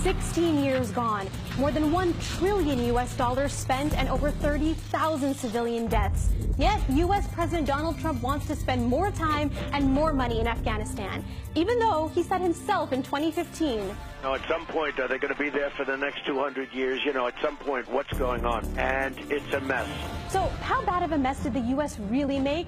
16 years gone, more than $1 trillion spent, and over 30,000 civilian deaths. Yet, U.S. President Donald Trump wants to spend more time and more money in Afghanistan, even though he said himself in 2015. At some point, are they going to be there for the next 200 years? At some point, what's going on? And it's a mess. So how bad of a mess did the U.S. really make?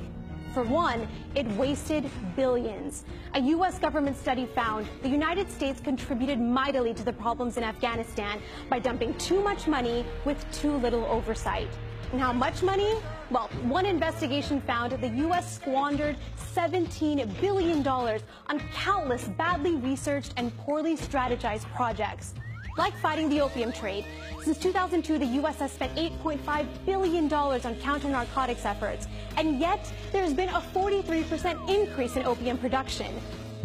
For one, it wasted billions. A U.S. government study found the United States contributed mightily to the problems in Afghanistan by dumping too much money with too little oversight. And how much money? Well, one investigation found the U.S. squandered $17 billion on countless badly researched and poorly strategized projects. Like fighting the opium trade, since 2002, the U.S. has spent $8.5 billion on counter-narcotics efforts, and yet there's been a 43% increase in opium production.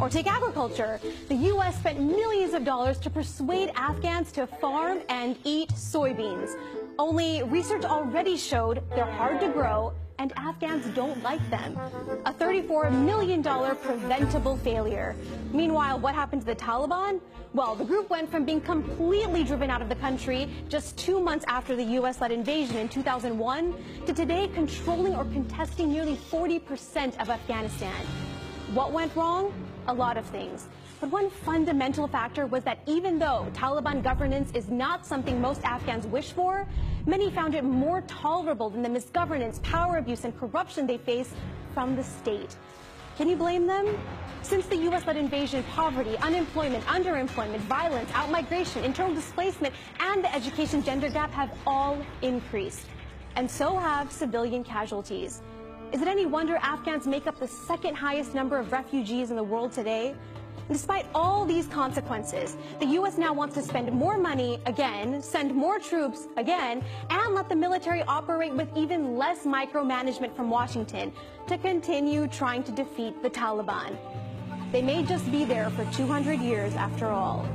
Or take agriculture. The U.S. spent millions of dollars to persuade Afghans to farm and eat soybeans. Only research already showed they're hard to grow, and Afghans don't like them. A $34 million preventable failure. Meanwhile, what happened to the Taliban? Well, the group went from being completely driven out of the country just 2 months after the U.S.-led invasion in 2001 to today controlling or contesting nearly 40% of Afghanistan. What went wrong? A lot of things. But one fundamental factor was that even though Taliban governance is not something most Afghans wish for, many found it more tolerable than the misgovernance, power abuse, and corruption they face from the state. Can you blame them? Since the U.S.-led invasion, poverty, unemployment, underemployment, violence, outmigration, internal displacement, and the education gender gap have all increased. And so have civilian casualties. Is it any wonder Afghans make up the second highest number of refugees in the world today? Despite all these consequences, the U.S. now wants to spend more money again, send more troops again, and let the military operate with even less micromanagement from Washington to continue trying to defeat the Taliban. They may just be there for 200 years after all.